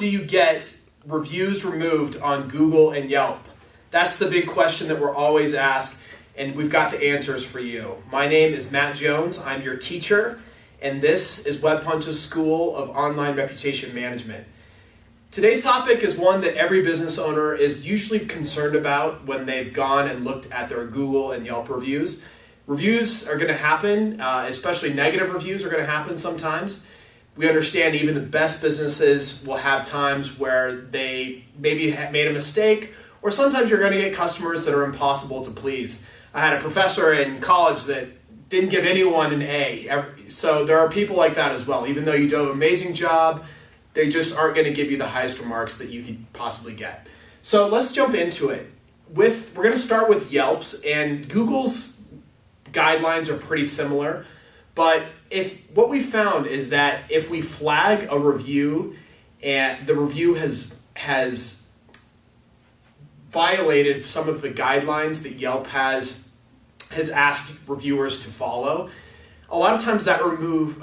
do you get reviews removed on Google and Yelp? That's the big question that we're always asked, and we've got the answers for you. My name is Matt Jones. I'm your teacher, and this is WebPunch's School of Online Reputation Management. Today's topic is one that every business owner is usually concerned about when they've gone and looked at their Google and Yelp reviews. Reviews are going to happen, especially negative reviews are going to happen sometimes. We understand even the best businesses will have times where they maybe made a mistake, or sometimes you're going to get customers that are impossible to please. I had a professor in college that didn't give anyone an A. So there are people like that as well. Even though you do an amazing job, they just aren't going to give you the highest remarks that you could possibly get. So let's jump into it. We're going to start with Yelp's, and Google's guidelines are pretty similar. But what we found is that if we flag a review and the review has violated some of the guidelines that Yelp has asked reviewers to follow, a lot of times that review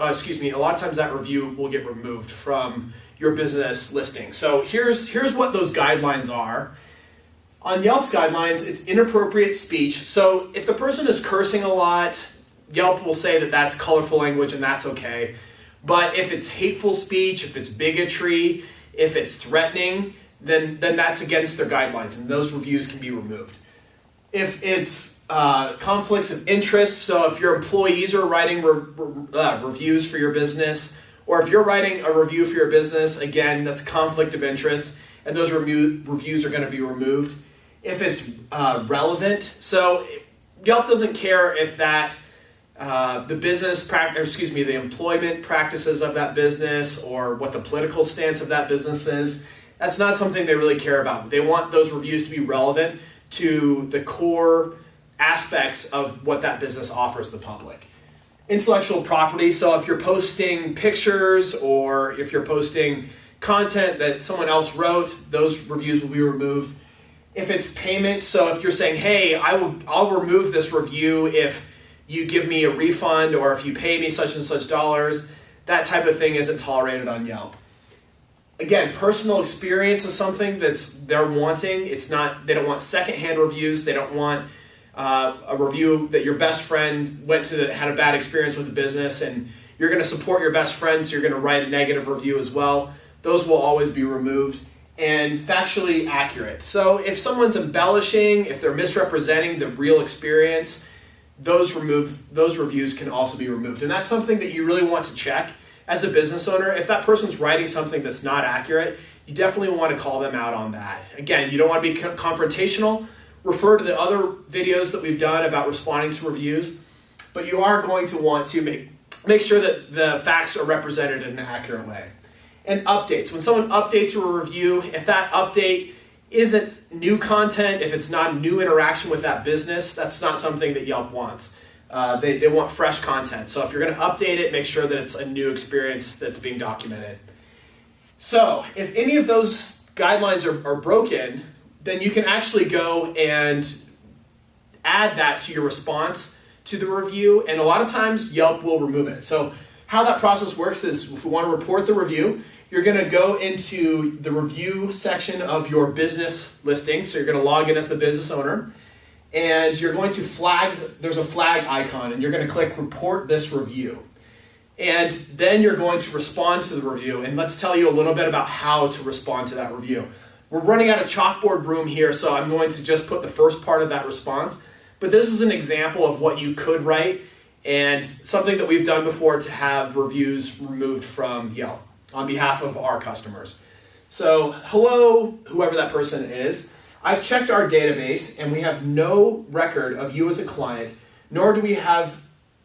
will get removed from your business listing. So here's what those guidelines are. On Yelp's guidelines, it's inappropriate speech. So if the person is cursing a lot, Yelp will say that that's colorful language and that's okay. But if it's hateful speech, if it's bigotry, if it's threatening, then that's against their guidelines, and those reviews can be removed. If it's conflicts of interest, so if your employees are writing reviews for your business, or if you're writing a review for your business, again, that's conflict of interest, and those reviews are going to be removed. If it's relevant, so Yelp doesn't care if that the employment practices of that business or what the political stance of that business is. That's not something they really care about. They want those reviews to be relevant to the core aspects of what that business offers the public. Intellectual property, so if you're posting pictures or if you're posting content that someone else wrote, those reviews will be removed. If it's payment, so if you're saying, hey, I'll remove this review if you give me a refund or if you pay me such and such dollars, that type of thing isn't tolerated on Yelp. Again, personal experience is something they're wanting. They don't want secondhand reviews. They don't want a review that your best friend had a bad experience with the business, and you're going to support your best friend, so you're going to write a negative review as well. Those will always be removed. And factually accurate. So if someone's embellishing, if they're misrepresenting the real experience, those reviews can also be removed. And that's something that you really want to check as a business owner. If that person's writing something that's not accurate, you definitely want to call them out on that. Again, you don't want to be confrontational. Refer to the other videos that we've done about responding to reviews, but you are going to want to make sure that the facts are represented in an accurate way. And updates. When someone updates a review, if that update isn't new content, if it's not a new interaction with that business, that's not something that Yelp wants. They want fresh content. So if you're going to update it, make sure that it's a new experience that's being documented. So if any of those guidelines are broken, then you can actually go and add that to your response to the review. And a lot of times Yelp will remove it. So how that process works is if we want to report the review, you're going to go into the review section of your business listing. So you're going to log in as the business owner, and you're going to there's a flag icon, and you're going to click report this review. And then you're going to respond to the review. And let's tell you a little bit about how to respond to that review. We're running out of chalkboard room here, so I'm going to just put the first part of that response. But this is an example of what you could write and something that we've done before to have reviews removed from Yelp on behalf of our customers. So, hello, whoever that person is. I've checked our database and we have no record of you as a client, nor do we have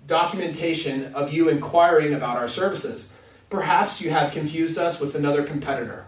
documentation of you inquiring about our services. Perhaps you have confused us with another competitor.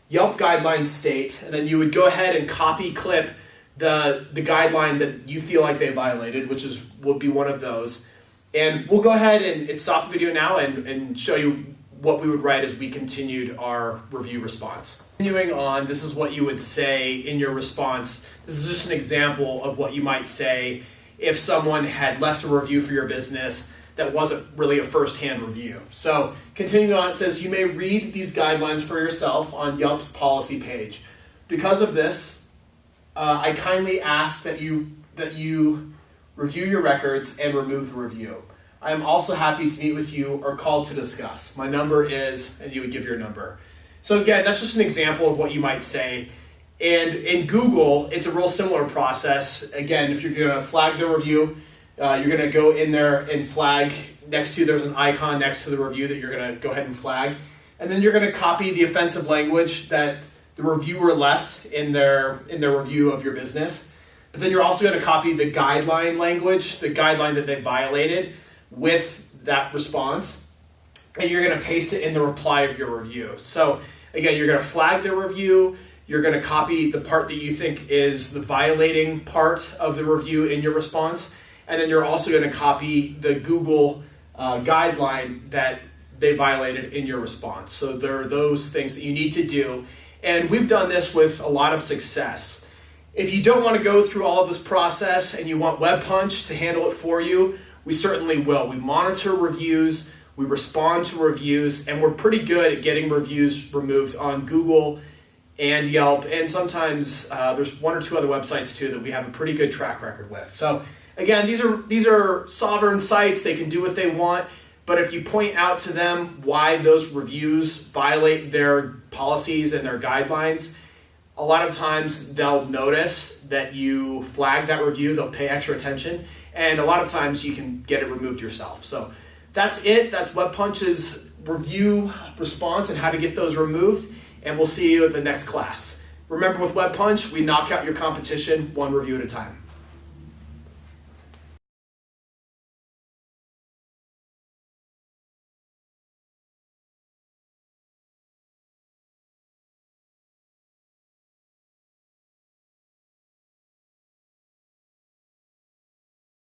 Yelp guidelines state, and then you would go ahead and copy clip the guideline that you feel like they violated, which would be one of those. And we'll go ahead and stop the video now and show you what we would write as we continued our review response. Continuing on, this is what you would say in your response. This is just an example of what you might say if someone had left a review for your business that wasn't really a first-hand review. So continuing on, it says you may read these guidelines for yourself on Yelp's policy page. Because of this, I kindly ask that you review your records and remove the review. I am also happy to meet with you or call to discuss. My number is, and you would give your number. So again, that's just an example of what you might say. And in Google, it's a real similar process. Again, if you're going to flag the review, you're going to go in there and flag there's an icon next to the review that you're going to go ahead and flag. And then you're going to copy the offensive language that the reviewer left in their review of your business. But then you're also going to copy the guideline language, the guideline that they violated with that response. And you're going to paste it in the reply of your review. So again, you're going to flag the review. You're going to copy the part that you think is the violating part of the review in your response. And then you're also going to copy the Google guideline that they violated in your response. So there are those things that you need to do. And we've done this with a lot of success. If you don't want to go through all of this process and you want WebPunch to handle it for you, we certainly will. We monitor reviews, we respond to reviews, and we're pretty good at getting reviews removed on Google and Yelp. And sometimes there's one or two other websites too that we have a pretty good track record with. So again, these are sovereign sites. They can do what they want. But if you point out to them why those reviews violate their policies and their guidelines, a lot of times they'll notice that you flagged that review, they'll pay extra attention, and a lot of times you can get it removed yourself. So that's it. That's WebPunch's review response and how to get those removed, and we'll see you at the next class. Remember, with WebPunch, we knock out your competition one review at a time.